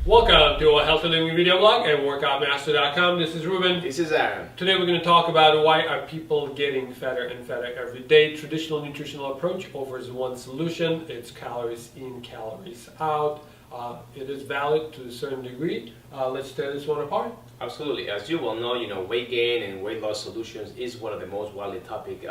Welcome to a Healthy Living video blog at workoutmaster.com. This is Ruben. This is Aram. Today we're going to talk about why are people getting fatter and fatter every day. Traditional nutritional approach offers one solution. It's calories in, calories out. It is valid to a certain degree. Let's tear this one apart. Absolutely. As you well know, weight gain and weight loss solutions is one of the most widely topic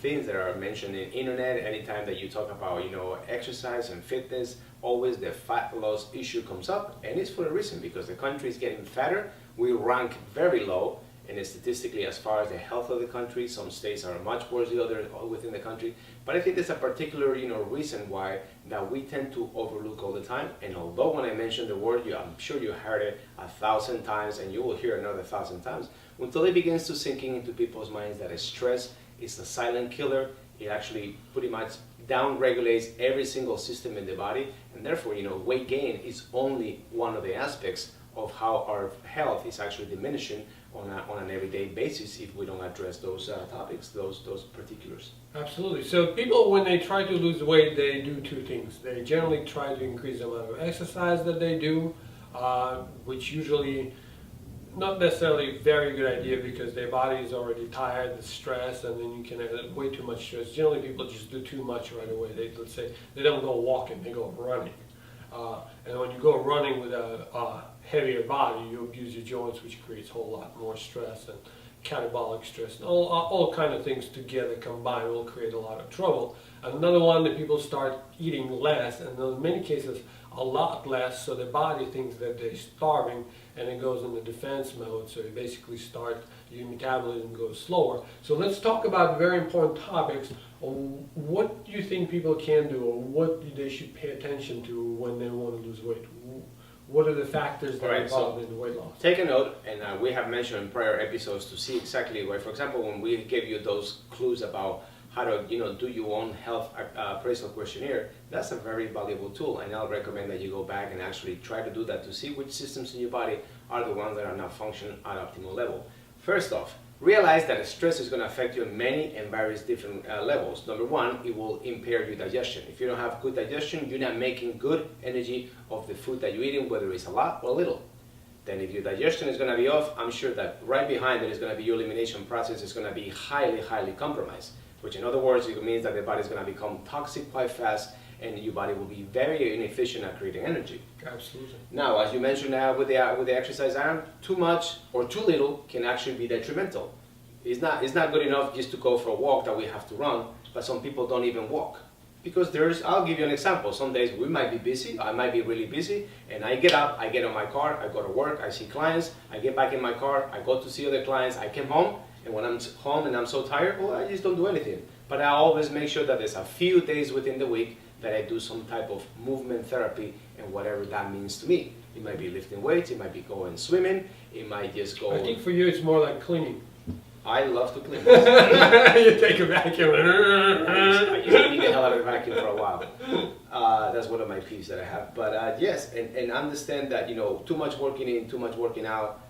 things that are mentioned in internet. Anytime that you talk about, exercise and fitness, always the fat loss issue comes up, and it's for a reason, because the country is getting fatter. We rank very low, and statistically, as far as the health of the country, some states are much worse than others within the country. But I think there's a particular, reason why that we tend to overlook all the time. And although when I mention the word, I'm sure you heard it 1,000 times, and you will hear another 1,000 times, until it begins to sinking into people's minds that stress is a silent killer. It actually pretty much down-regulates every single system in the body, and therefore, weight gain is only one of the aspects of how our health is actually diminishing on an everyday basis if we don't address those topics, those particulars. Absolutely. So people, when they try to lose weight, they do two things. They generally try to increase the amount of exercise that they do, which usually not necessarily a very good idea, because their body is already tired, the stress, and then you can have way too much stress. Generally, people just do too much right away. Let's say they don't go walking, they go running. And when you go running with a heavier body, you abuse your joints, which creates a whole lot more stress and catabolic stress. And all kind of things together combined will create a lot of trouble. Another one, that people start eating less, and in many cases a lot less, so the body thinks that they're starving, and it goes into defense mode, so you basically your metabolism goes slower. So let's talk about very important topics. What do you think people can do, or what they should pay attention to when they want to lose weight? What are the factors that are involved in the weight loss? Take a note, and we have mentioned in prior episodes to see exactly why. For example, when we gave you those clues about how to, do your own health appraisal questionnaire, that's a very valuable tool, and I'll recommend that you go back and actually try to do that to see which systems in your body are the ones that are not functioning at optimal level. First off, realize that stress is going to affect you in many and various different levels. Number one, it will impair your digestion. If you don't have good digestion, you're not making good energy of the food that you're eating, whether it's a lot or a little. Then if your digestion is going to be off, I'm sure that right behind it is going to be your elimination process is going to be highly, highly compromised. Which in other words, it means that the body is going to become toxic quite fast, and your body will be very inefficient at creating energy. Absolutely. Now, as you mentioned with the exercise arm, too much or too little can actually be detrimental. It's not good enough just to go for a walk that we have to run, but some people don't even walk. Because I'll give you an example. Some days we might be busy, I might be really busy, and I get up, I get on my car, I go to work, I see clients, I get back in my car, I go to see other clients, I come home, and when I'm home and I'm so tired, well, I just don't do anything. But I always make sure that there's a few days within the week that I do some type of movement therapy, and whatever that means to me. It might be lifting weights, it might be going swimming, it might just go... I think for you it's more like cleaning. I love to clean. You take a vacuum. I used to need the hell out of a vacuum for a while. That's one of my peeves that I have. But yes, and understand that, too much working in, too much working out,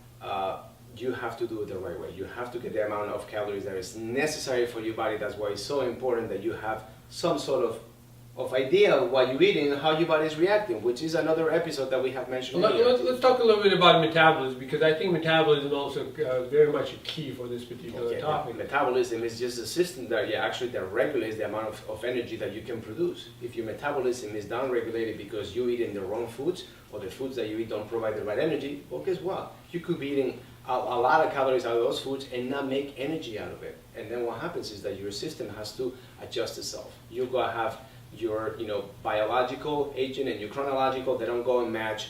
you have to do it the right way. You have to get the amount of calories that is necessary for your body. That's why it's so important that you have some sort of idea of what you're eating and how your body is reacting, which is another episode that we have mentioned earlier. Let's talk a little bit about metabolism, because I think metabolism is also very much a key for this particular topic. Metabolism is just a system that that regulates the amount of energy that you can produce. If your metabolism is down-regulated because you're eating the wrong foods, or the foods that you eat don't provide the right energy, well, guess what? You could be eating a lot of calories out of those foods and not make energy out of it. And then what happens is that your system has to adjust itself. You're going to have your biological agent and your chronological, they don't go and match.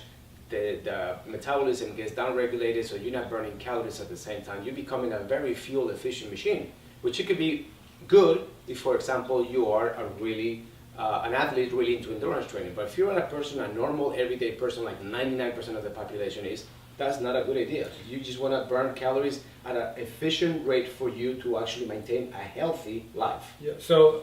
The metabolism gets down-regulated, so you're not burning calories at the same time. You're becoming a very fuel-efficient machine, which it could be good if, for example, you are an athlete really into endurance training. But if you're a normal, everyday person, like 99% of the population is, that's not a good idea. You just want to burn calories at an efficient rate for you to actually maintain a healthy life. Yeah. So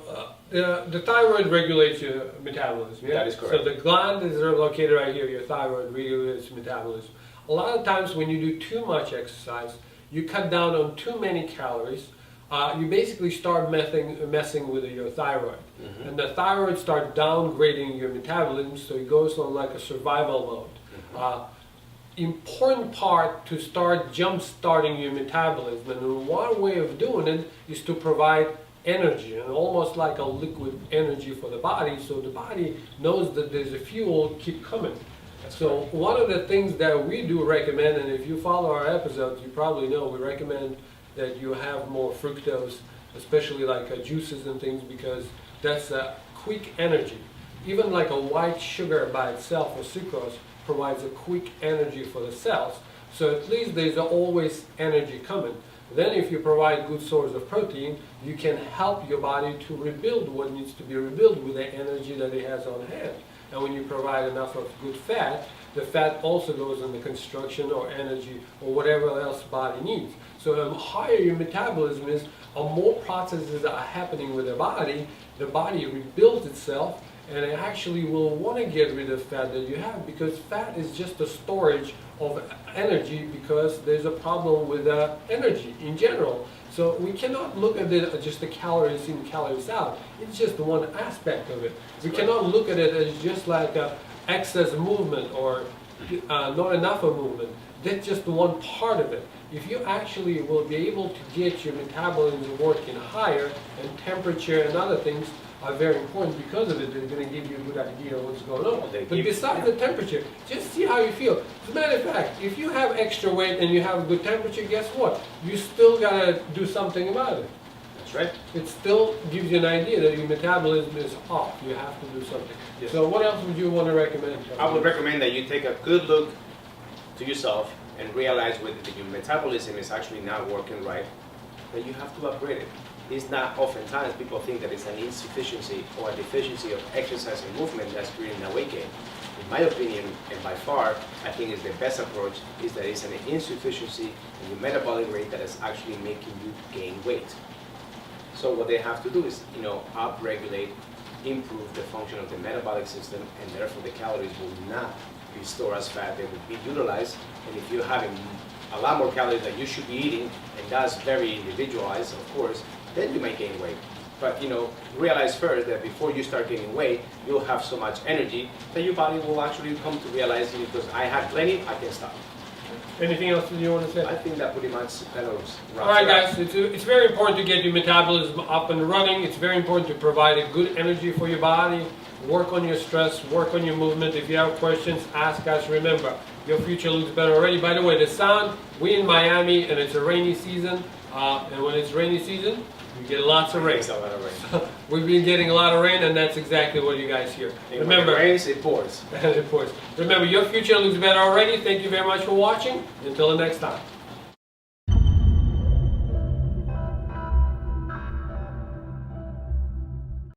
the thyroid regulates your metabolism. Yeah? That is correct. So the gland is located right here. Your thyroid regulates metabolism. A lot of times when you do too much exercise, you cut down on too many calories. You basically start messing with your thyroid. And the thyroid starts downgrading your metabolism, so it goes on like a survival mode. Important part to start jump-starting your metabolism, and one way of doing it is to provide energy, and almost like a liquid energy for the body, so the body knows that there's a fuel keep coming. So one of the things that we do recommend, and if you follow our episodes, you probably know we recommend that you have more fructose, especially like juices and things, because that's a quick energy. Even like a white sugar by itself, or sucrose, provides a quick energy for the cells. So at least there's always energy coming. Then if you provide good source of protein, you can help your body to rebuild what needs to be rebuilt with the energy that it has on hand. And when you provide enough of good fat, the fat also goes in the construction or energy or whatever else the body needs. So the higher your metabolism is, more processes are happening with the body rebuilds itself, and it actually will want to get rid of fat that you have, because fat is just a storage of energy, because there's a problem with energy in general. So we cannot look at it as just the calories in, calories out. It's just one aspect of it. We cannot look at it as just like excess movement or not enough of movement. That's just one part of it. If you actually will be able to get your metabolism working higher, and temperature and other things are very important because of it, they're going to give you a good idea of what's going on. But besides the temperature, just see how you feel. As a matter of fact, if you have extra weight and you have a good temperature, guess what? You still got to do something about it. That's right. It still gives you an idea that your metabolism is off. You have to do something. Yes. So what else would you want to recommend? I would recommend that you take a good look to yourself and realize whether your metabolism is actually not working right, that you have to upgrade it. It's not, oftentimes people think that it's an insufficiency or a deficiency of exercise and movement that's creating a weight gain. In my opinion, and by far, I think is the best approach, is that it's an insufficiency in your metabolic rate that is actually making you gain weight. So what they have to do is, upregulate, improve the function of the metabolic system, and therefore the calories will not be stored as fat, they will be utilized. And if you're having a lot more calories that you should be eating, and that's very individualized, of course, then you might gain weight. But realize first that before you start gaining weight, you'll have so much energy that your body will actually come to realize, because I had plenty, I can stop. Anything else that you want to say? I think that pretty much kind of wraps All right, it up. guys, it's very important to get your metabolism up and running. It's very important to provide a good energy for your body. Work on your stress, work on your movement. If you have questions, ask us. Remember, your future looks better already. By the way, the sun, we're in Miami, and it's a rainy season. And when it's rainy season, you get lots of rain. It's a lot of rain. We've been getting a lot of rain, and that's exactly what you guys hear. Remember, when it rains, it pours. It pours. Remember, your future looks better already. Thank you very much for watching. Until the next time.